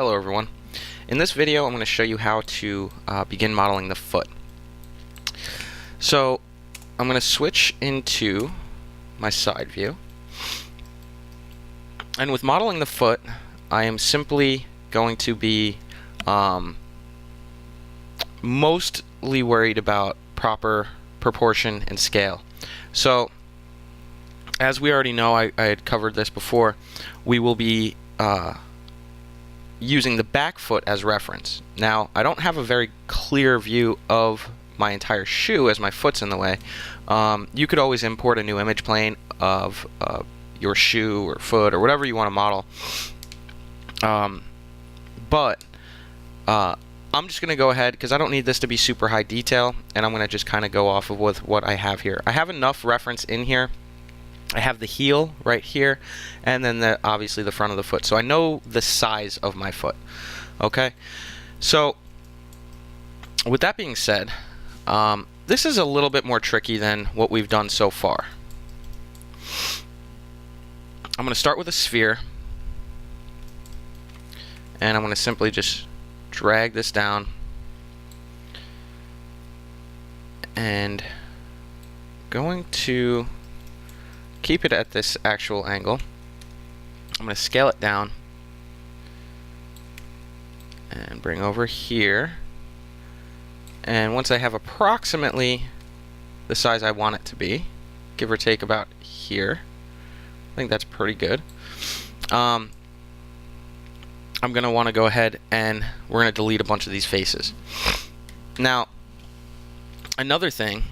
Hello everyone. In this video I'm going to show you how to begin modeling the foot. So I'm going to switch into my side view, and with modeling the foot I am simply going to be mostly worried about proper proportion and scale. So as we already know, I had covered this before, we will be using the back foot as reference. Now, I don't have a very clear view of my entire shoe as my foot's in the way. You could always import a new image plane of your shoe or foot or whatever you want to model. But I'm just going to go ahead, because I don't need this to be super high detail, and I'm going to just kind of go off of with what I have here. I have enough reference in here. I have the heel right here, and then obviously the front of the foot. So I know the size of my foot. Okay, so with that being said, this is a little bit more tricky than what we've done so far. I'm going to start with a sphere, and I'm going to simply just drag this down and going to keep it at this actual angle. I'm going to scale it down and bring over here, and once I have approximately the size I want it to be, give or take about here, I think that's pretty good. I'm going to want to go ahead and we're going to delete a bunch of these faces. Now, another thing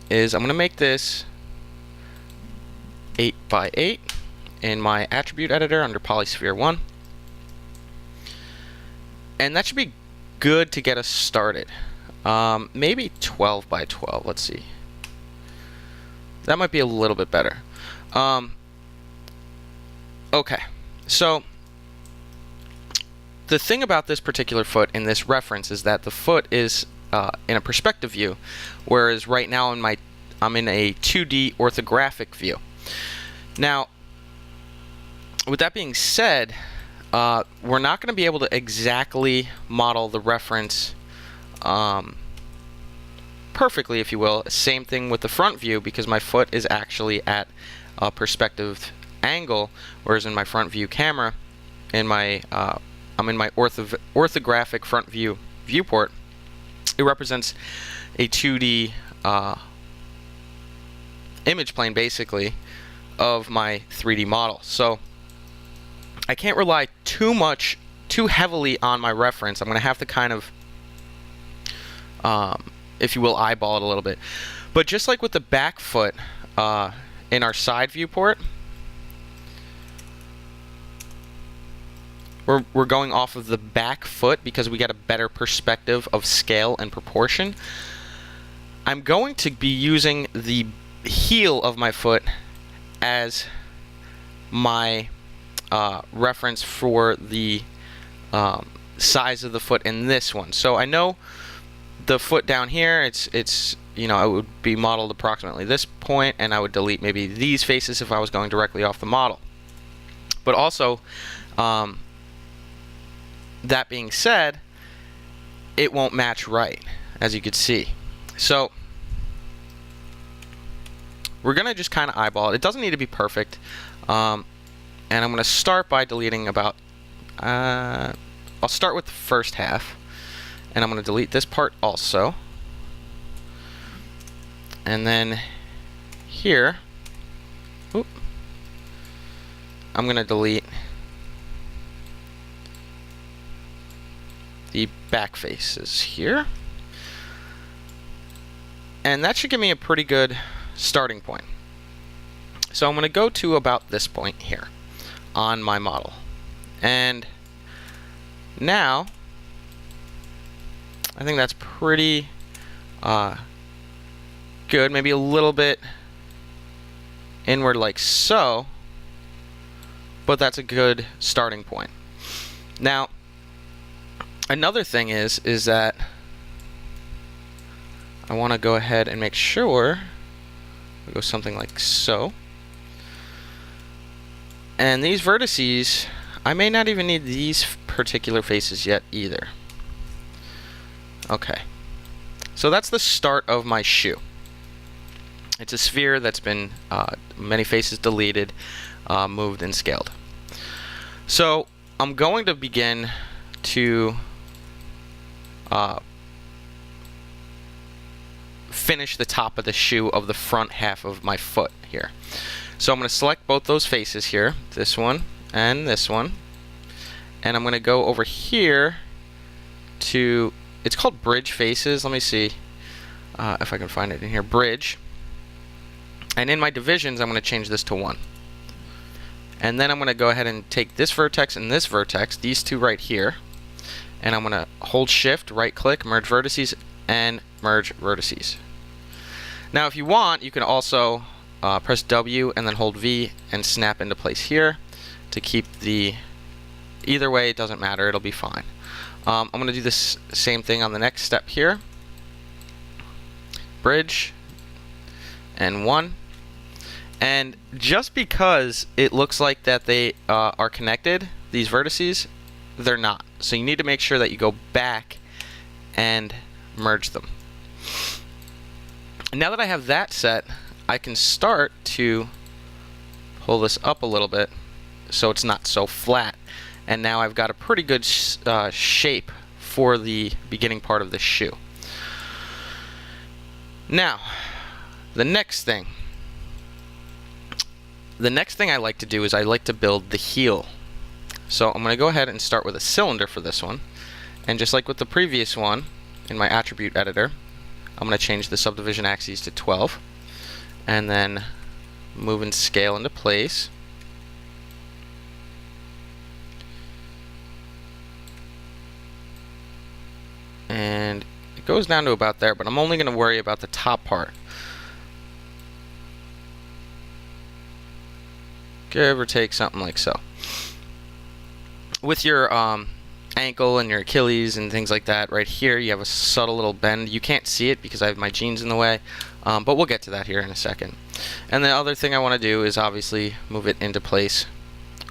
is I'm going to make this 8 by 8 in my attribute editor under Polysphere 1, and that should be good to get us started. Maybe 12 by 12. Let's see. That might be a little bit better. Okay, so the thing about this particular foot in this reference is that the foot is in a perspective view, whereas right now I'm in a 2D orthographic view. Now, with that being said, we're not going to be able to exactly model the reference perfectly, if you will. Same thing with the front view, because my foot is actually at a perspective angle, whereas in my front view camera, I'm in my orthographic front view viewport. It represents a 2D image plane, basically, of my 3D model. So I can't rely too heavily on my reference. I'm going to have to kind of, if you will, eyeball it a little bit. But just like with the back foot in our side viewport, we're going off of the back foot because we get a better perspective of scale and proportion. I'm going to be using the heel of my foot as my reference for the size of the foot in this one. So I know the foot down here, it's you know, it would be modeled approximately this point, and I would delete maybe these faces if I was going directly off the model. But also, that being said, it won't match right, as you could see. So we're going to just kind of eyeball it. It doesn't need to be perfect. And I'm going to start by deleting about, I'll start with the first half. And I'm going to delete this part also. And then here, I'm going to delete the back faces here. And that should give me a pretty good starting point. So I'm going to go to about this point here on my model. And now I think that's pretty good. Maybe a little bit inward like so, but that's a good starting point. Now, another thing is that I want to go ahead and make sure we go something like so. And these vertices, I may not even need these particular faces yet either. Okay. So that's the start of my shoe. It's a sphere that's been many faces deleted, moved, and scaled. So I'm going to begin to finish the top of the shoe of the front half of my foot here. So I'm going to select both those faces here, this one and this one, and I'm going to go over here to, it's called bridge faces. Let me see if I can find it in here. Bridge. And in my divisions, I'm going to change this to 1. And then I'm going to go ahead and take this vertex and this vertex, these two right here, and I'm going to hold shift, right click, merge vertices, and merge vertices. Now if you want, you can also press W and then hold V and snap into place here to keep the, either way it doesn't matter, it'll be fine. I'm going to do this same thing on the next step here. Bridge and 1. And just because it looks like that they are connected, these vertices, they're not. So you need to make sure that you go back and merge them. Now that I have that set, I can start to pull this up a little bit so it's not so flat. And now I've got a pretty good shape for the beginning part of the shoe. Now, the next thing I like to do is I like to build the heel. So I'm going to go ahead and start with a cylinder for this one. And just like with the previous one, in my attribute editor, I'm going to change the subdivision axes to 12. And then move and scale into place. And it goes down to about there, but I'm only going to worry about the top part. Give or take something like so. With your ankle and your Achilles and things like that, right here you have a subtle little bend. You can't see it because I have my jeans in the way, but we'll get to that here in a second. And the other thing I want to do is obviously move it into place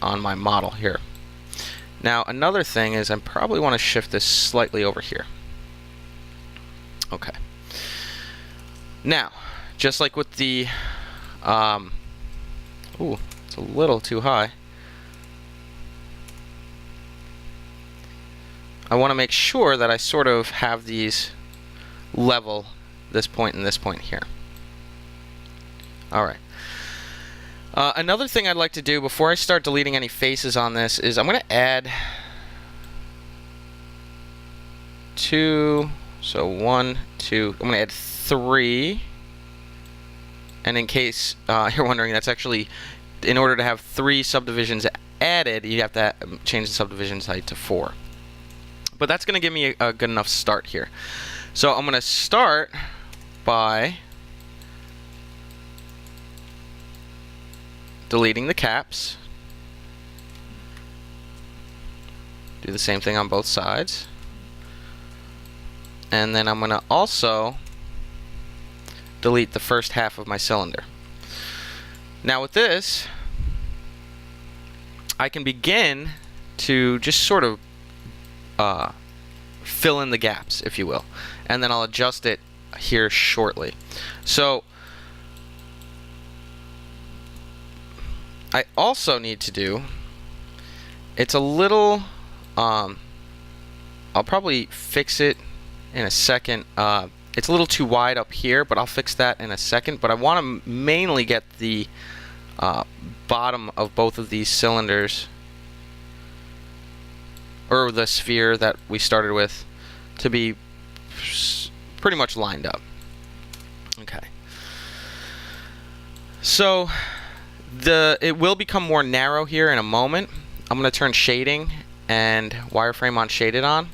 on my model here. Now another thing is I probably want to shift this slightly over here. Okay. Now, just like with the ooh, it's a little too high. I want to make sure that I sort of have these level, this point and this point here. Alright. Another thing I'd like to do before I start deleting any faces on this is I'm going to add 2, so 1, 2, I'm going to add 3, and in case you're wondering, that's actually, in order to have 3 subdivisions added, you have to change the subdivision height to 4. But that's going to give me a good enough start here. So I'm going to start by deleting the caps. Do the same thing on both sides. And then I'm going to also delete the first half of my cylinder. Now with this, I can begin to just sort of fill in the gaps, if you will, and then I'll adjust it here shortly. So I also need to do, it's a little, I'll probably fix it in a second. It's a little too wide up here, but I'll fix that in a second. But I want to mainly get the bottom of both of these cylinders, or the sphere that we started with, to be pretty much lined up. Okay. So it will become more narrow here in a moment. I'm going to turn shading and wireframe on shaded on,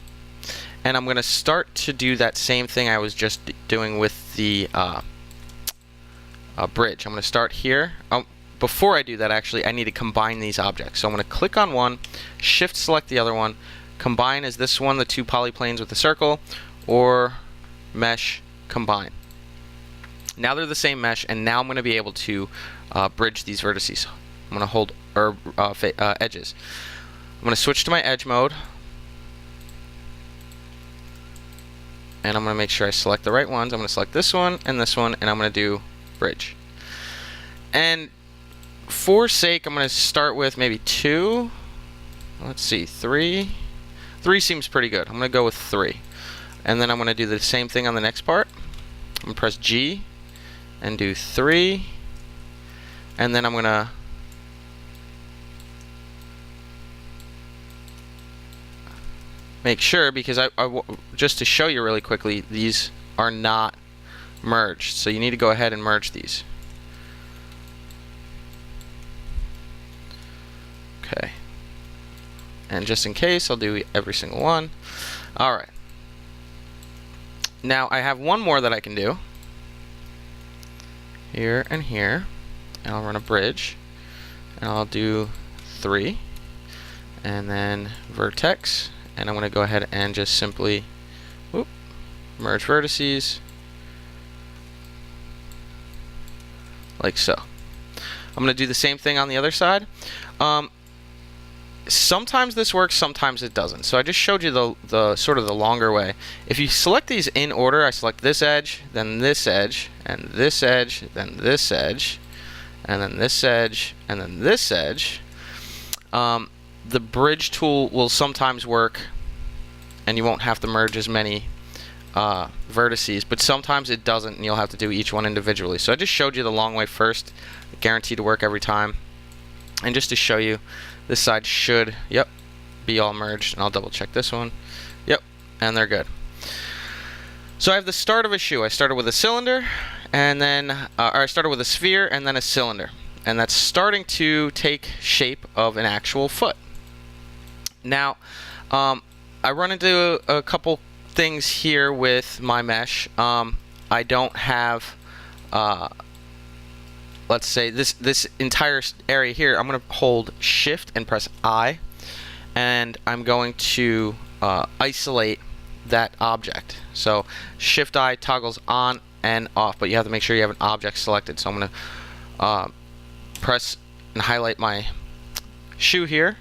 and I'm going to start to do that same thing I was just doing with the bridge. I'm going to start here. Before I do that, actually, I need to combine these objects. So I'm going to click on one, shift select the other one, combine as this one, the 2 polyplanes with the circle, or mesh combine. Now they're the same mesh, and now I'm going to be able to bridge these vertices. I'm going to hold edges. I'm going to switch to my edge mode, and I'm going to make sure I select the right ones. I'm going to select this one, and I'm going to do bridge. And for sake, I'm going to start with maybe 2. Let's see, 3. 3 seems pretty good. I'm going to go with 3. And then I'm going to do the same thing on the next part. I'm going to press G and do 3. And then I'm going to make sure, because just to show you really quickly, these are not merged. So you need to go ahead and merge these. Okay. And just in case, I'll do every single one. Alright. Now I have one more that I can do. Here and here. And I'll run a bridge. And I'll do 3. And then vertex. And I'm going to go ahead and just simply merge vertices. Like so. I'm going to do the same thing on the other side. Sometimes this works, sometimes it doesn't. So I just showed you the sort of the longer way. If you select these in order, I select this edge, then this edge, and this edge, then this edge, and then this edge, and then this edge. The bridge tool will sometimes work, and you won't have to merge as many vertices, but sometimes it doesn't, and you'll have to do each one individually. So I just showed you the long way first, guaranteed to work every time. And just to show you, this side should, be all merged, and I'll double check this one. And they're good. So I have the start of a shoe. I started with a cylinder, and then, or I started with a sphere and then a cylinder. And that's starting to take shape of an actual foot. Now, I run into a couple things here with my mesh. I don't have, let's say this entire area here. I'm going to hold Shift and press I, and I'm going to isolate that object. So Shift I toggles on and off, but you have to make sure you have an object selected. So I'm going to press and highlight my shoe here,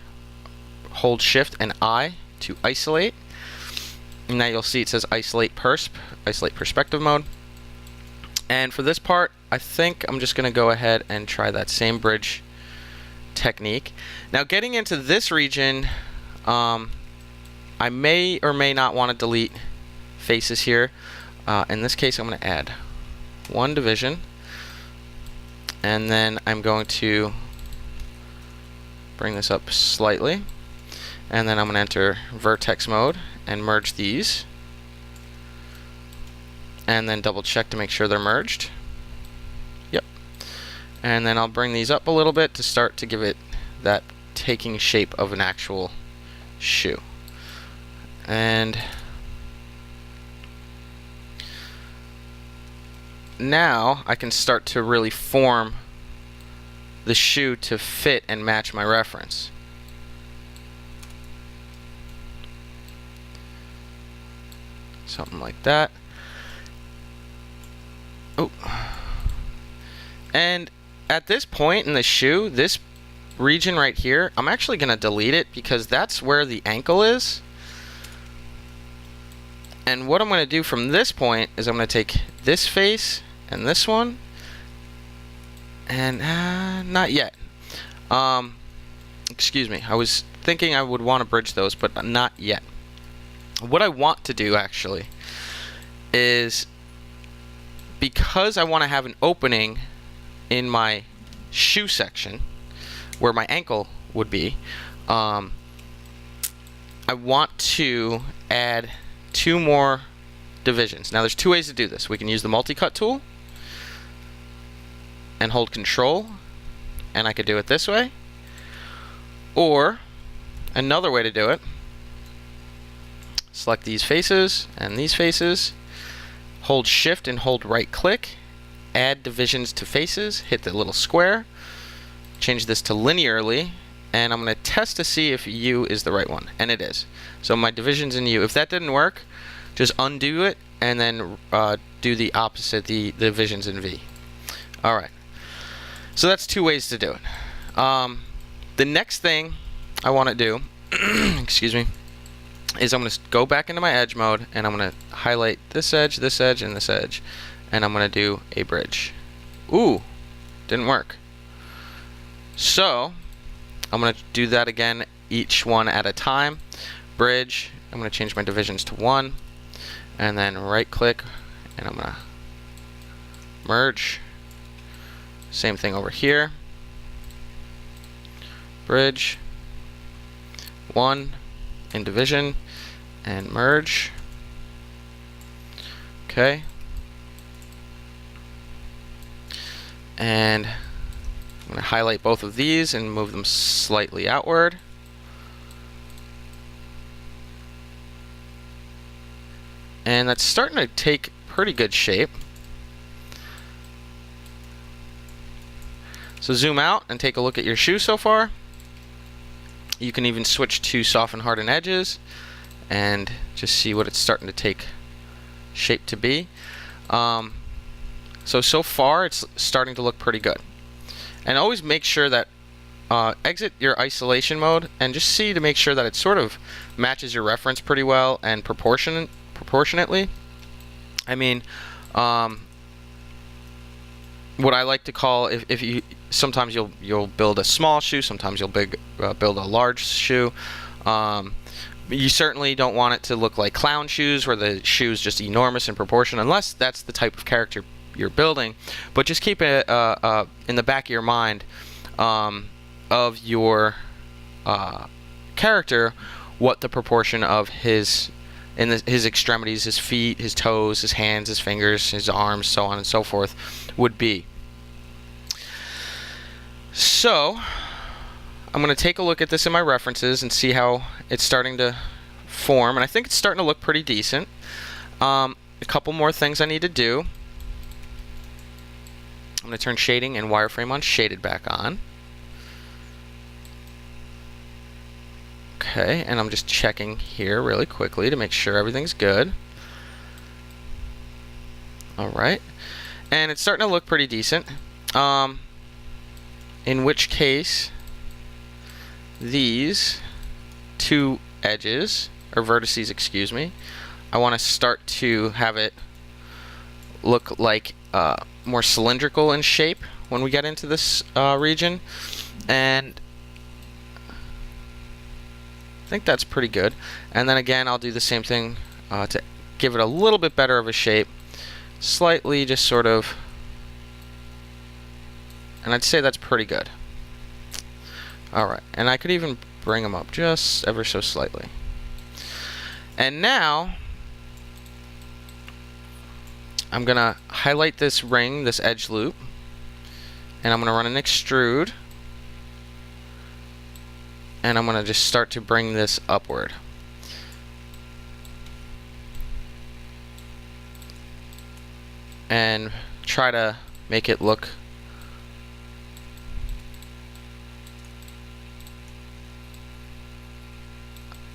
hold Shift and I to isolate, and now you'll see it says isolate perspective mode. And for this part, I think I'm just going to go ahead and try that same bridge technique. Now, getting into this region, I may or may not want to delete faces here. In this case, I'm going to add 1 division, and then I'm going to bring this up slightly, and then I'm going to enter vertex mode and merge these, and then double check to make sure they're merged. And then I'll bring these up a little bit to start to give it that taking shape of an actual shoe. And now I can start to really form the shoe to fit and match my reference. Something like that. Oh. And at this point in the shoe, this region right here, I'm actually going to delete it because that's where the ankle is. And what I'm going to do from this point is I'm going to take this face and this one, and not yet. Excuse me, I was thinking I would want to bridge those, but not yet. What I want to do actually is, because I want to have an opening in my shoe section where my ankle would be, I want to add 2 more divisions. Now there's 2 ways to do this. We can use the multi-cut tool and hold Control, and I could do it this way, or another way to do it, select these faces and these faces, hold Shift and hold right click, add divisions to faces, hit the little square, change this to linearly, and I'm going to test to see if U is the right one, and it is. So my division's in U. If that didn't work, just undo it and then do the opposite, the divisions in V. Alright, so that's 2 ways to do it. The next thing I want to do excuse me, is I'm going to go back into my edge mode, and I'm going to highlight this edge, and this edge, and I'm going to do a bridge. Ooh, didn't work. So I'm going to do that again, each one at a time. Bridge, I'm going to change my divisions to 1, and then right click, and I'm going to merge. Same thing over here. Bridge, 1 in division, and merge. Okay. And I'm going to highlight both of these and move them slightly outward. And that's starting to take pretty good shape. So zoom out and take a look at your shoe so far. You can even switch to soften, harden edges and just see what it's starting to take shape to be. So far it's starting to look pretty good. And always make sure that exit your isolation mode and just see to make sure that it sort of matches your reference pretty well and proportionately. I mean, what I like to call, if you sometimes you'll build a small shoe, sometimes you'll build a large shoe. You certainly don't want it to look like clown shoes where the shoe is just enormous in proportion, unless that's the type of character you're building. But just keep it in the back of your mind of your character, what the proportion of his extremities, his feet, his toes, his hands, his fingers, his arms, so on and so forth, would be. So I'm going to take a look at this in my references and see how it's starting to form, and I think it's starting to look pretty decent. A couple more things I need to do. I'm going to turn shading and wireframe on shaded back on. Okay, and I'm just checking here really quickly to make sure everything's good. Alright, and it's starting to look pretty decent. In which case, these two edges, or vertices, excuse me, I want to start to have it look like more cylindrical in shape when we get into this region, and I think that's pretty good. And then again, I'll do the same thing to give it a little bit better of a shape, slightly just sort of, and I'd say that's pretty good. Alright, and I could even bring them up just ever so slightly. And now I'm going to highlight this ring, this edge loop, and I'm going to run an extrude, and I'm going to just start to bring this upward. And try to make it look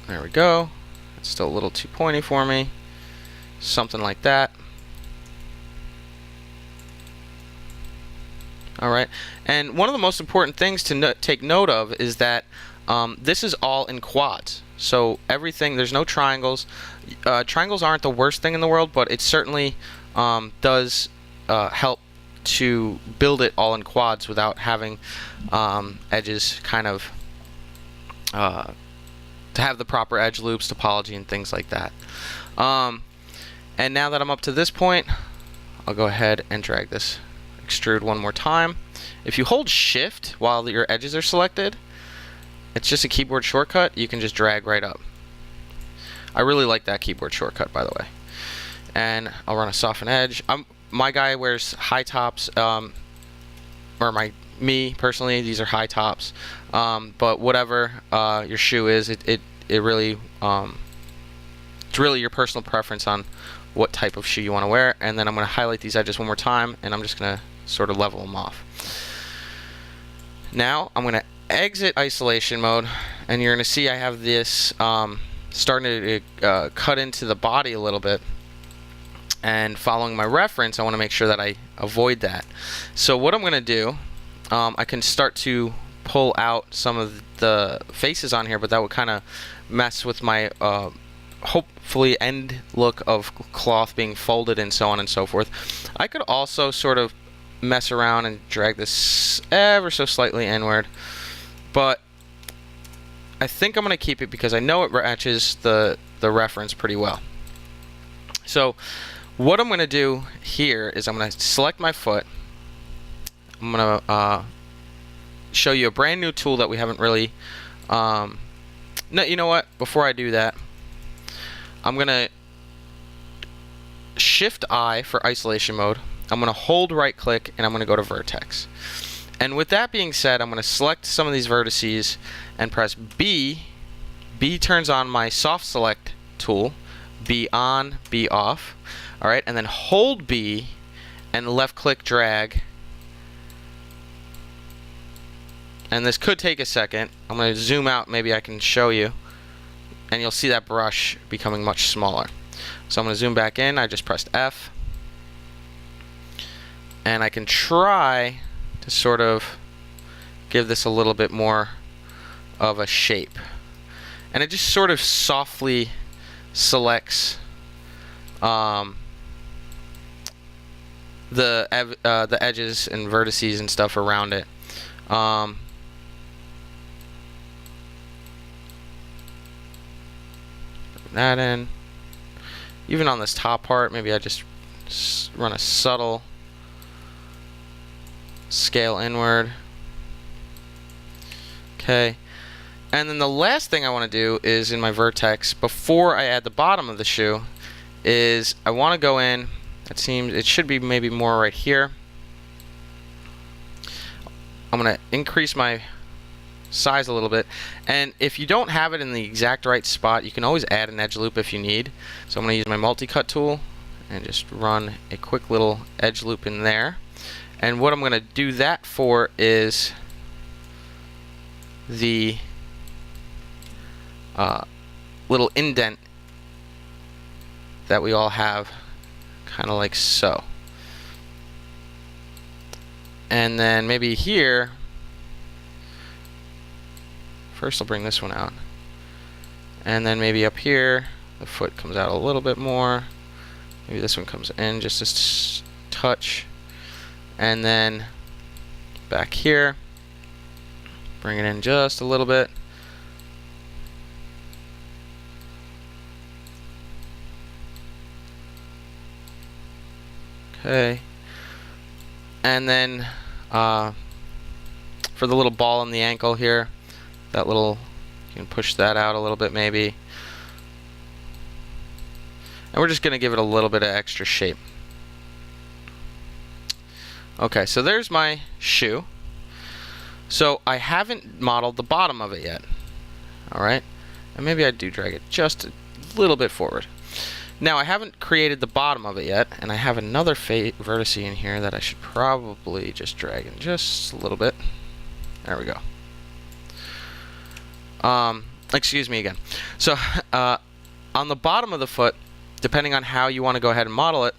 there we go. It's still a little too pointy for me. Something like that. Alright, and one of the most important things to take note of is that this is all in quads. So everything, there's no triangles. Triangles aren't the worst thing in the world, but it certainly does help to build it all in quads without having edges kind of to have the proper edge loops, topology, and things like that. And now that I'm up to this point, I'll go ahead and drag this extrude one more time. If you hold shift while your edges are selected, it's just a keyboard shortcut, you can just drag right up. I really like that keyboard shortcut, by the way. And I'll run a soften edge. My guy wears high tops, or me personally, these are high tops. But whatever your shoe is, it really it's really your personal preference on what type of shoe you want to wear. And then I'm going to highlight these edges one more time, and I'm just going to sort of level them off. Now I'm going to exit isolation mode, and you're going to see I have this starting to cut into the body a little bit. And following my reference, I want to make sure that I avoid that. So what I'm going to do, I can start to pull out some of the faces on here, but that would kind of mess with my hopefully end look of cloth being folded and so on and so forth. I could also sort of mess around and drag this ever so slightly inward, but I think I'm going to keep it because I know it matches the reference pretty well. So what I'm going to do here is I'm going to select my foot. I'm going to show you a brand new tool that we haven't really no, you know what, before I do that, I'm going to Shift I for isolation mode. I'm going to hold right click and I'm going to go to vertex. And with that being said, I'm going to select some of these vertices and press B. B turns on my soft select tool. B on, B off. Alright, and then hold B and left click drag. And this could take a second. I'm going to zoom out, maybe I can show you. And you'll see that brush becoming much smaller. So I'm going to zoom back in. I just pressed F. And I can try to sort of give this a little bit more of a shape. And it just sort of softly selects the edges and vertices and stuff around it. Put that in. Even on this top part, maybe I just run a subtle scale inward. Okay. And then the last thing I want to do is in my vertex, before I add the bottom of the shoe, is I want to go in, it should be maybe more right here. I'm going to increase my size a little bit, and if you don't have it in the exact right spot, you can always add an edge loop if you need. So I'm going to use my multi-cut tool and just run a quick little edge loop in there. And what I'm going to do that for is the little indent that we all have, kind of like so. And then maybe here, first I'll bring this one out, and then maybe up here the foot comes out a little bit more. Maybe this one comes in just a touch, and then back here bring it in just a little bit. Okay, and then for the little ball in the ankle here, that little, you can push that out a little bit maybe. And we're just going to give it a little bit of extra shape. Okay, so there's my shoe. So I haven't modeled the bottom of it yet. Alright, and maybe I do drag it just a little bit forward. Now I haven't created the bottom of it yet, and I have another vertice in here that I should probably just drag in just a little bit. There we go. Excuse me again. So on the bottom of the foot, depending on how you want to go ahead and model it,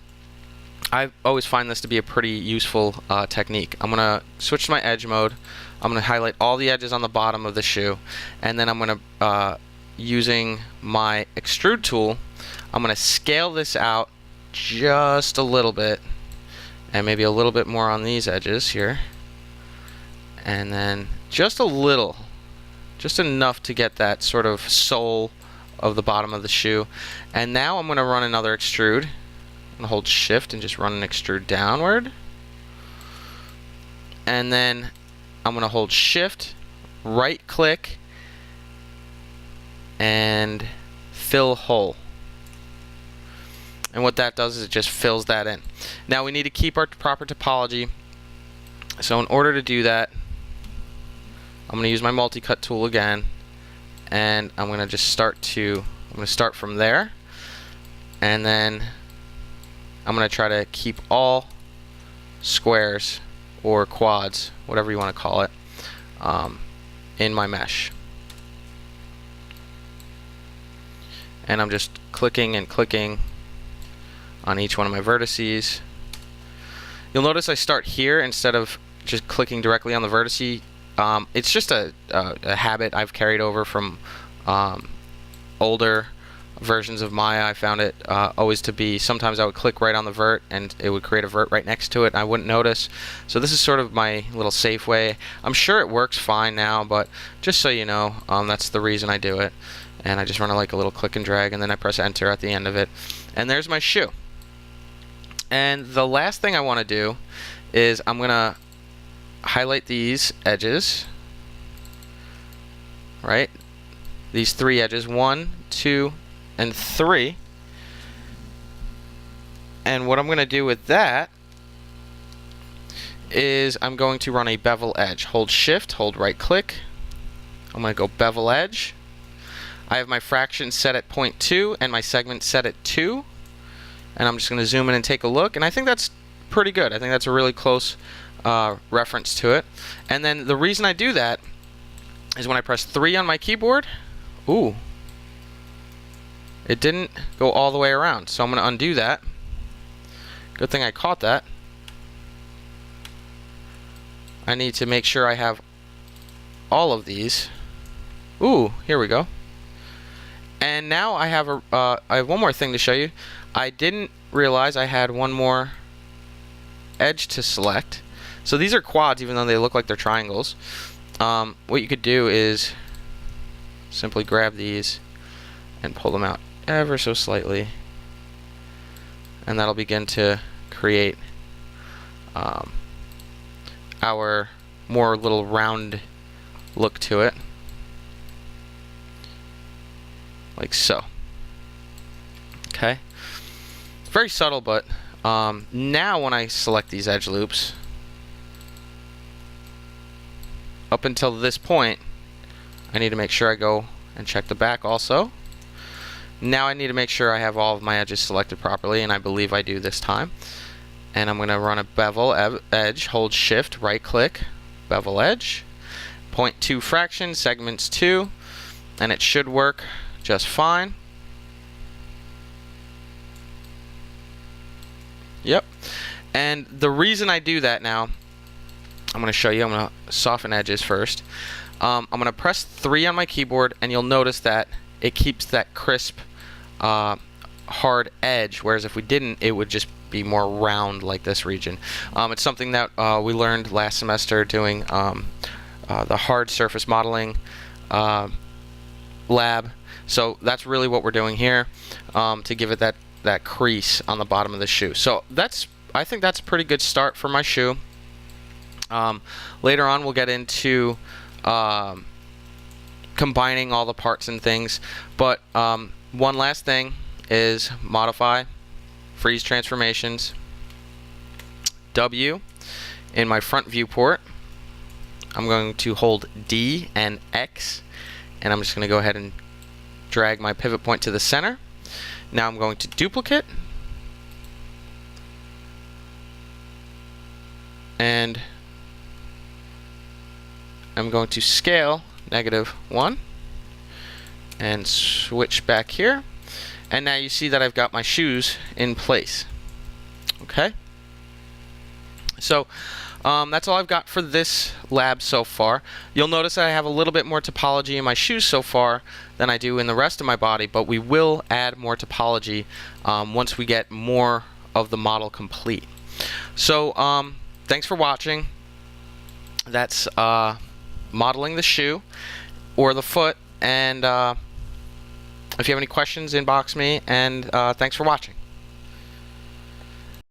I always find this to be a pretty useful technique. I'm going to switch to my edge mode. I'm going to highlight all the edges on the bottom of the shoe, and then I'm going to, using my extrude tool, I'm going to scale this out just a little bit, and maybe a little bit more on these edges here, and then just a little, just enough to get that sort of sole of the bottom of the shoe. And now I'm going to run another extrude. I'm going to hold shift and just run an extrude downward, and then I'm going to hold shift, right click, and fill hole. And what that does is it just fills that in. Now we need to keep our proper topology. So in order to do that, I'm going to use my multi-cut tool again, and I'm going to just start from there, and then I'm going to try to keep all squares or quads, whatever you want to call it, in my mesh. And I'm just clicking and clicking on each one of my vertices. You'll notice I start here instead of just clicking directly on the vertice. It's just a habit I've carried over from older versions of Maya, I found it always to be, sometimes I would click right on the vert and it would create a vert right next to it and I wouldn't notice. So this is sort of my little safe way. I'm sure it works fine now, but just so you know, that's the reason I do it. And I just run like a little click and drag, and then I press enter at the end of it. And there's my shoe. And the last thing I want to do is I'm going to highlight these edges, right? These 3 edges, 1, 2, and 3. And what I'm going to do with that is I'm going to run a bevel edge. Hold shift, hold right click. I'm going to go bevel edge. I have my fraction set at 0.2 and my segment set at 2. And I'm just going to zoom in and take a look. And I think that's pretty good. I think that's a really close reference to it. And then the reason I do that is when I press 3 on my keyboard, ooh, it didn't go all the way around. So I'm going to undo that. Good thing I caught that. I need to make sure I have all of these. Ooh, here we go. And now I have I have one more thing to show you. I didn't realize I had one more edge to select. So these are quads, even though they look like they're triangles. What you could do is simply grab these and pull them out ever so slightly, and that'll begin to create our more little round look to it, like so. Okay, very subtle, but now when I select these edge loops, up until this point, I need to make sure I go and check the back also. Now I need to make sure I have all of my edges selected properly, and I believe I do this time. And I'm going to run a bevel edge, hold shift, right click, bevel edge, 0.2 fraction, segments 2, and it should work just fine. Yep. And the reason I do that now, I'm going to show you. I'm going to soften edges first. I'm going to press 3 on my keyboard, and you'll notice that it keeps that crisp, hard edge, whereas if we didn't, it would just be more round like this region. It's something that we learned last semester doing the hard surface modeling lab. So that's really what we're doing here, to give it that crease on the bottom of the shoe. So I think that's a pretty good start for my shoe. Later on we'll get into combining all the parts and things, but one last thing is modify, freeze transformations, W in my front viewport. I'm going to hold D and X, and I'm just going to go ahead and drag my pivot point to the center. Now I'm going to duplicate, and I'm going to scale -1 and switch back here, and now you see that I've got my shoes in place. Okay, so that's all I've got for this lab so far. You'll notice that I have a little bit more topology in my shoes so far than I do in the rest of my body, but we will add more topology once we get more of the model complete. So thanks for watching. That's modeling the shoe or the foot, and if you have any questions, inbox me, and thanks for watching.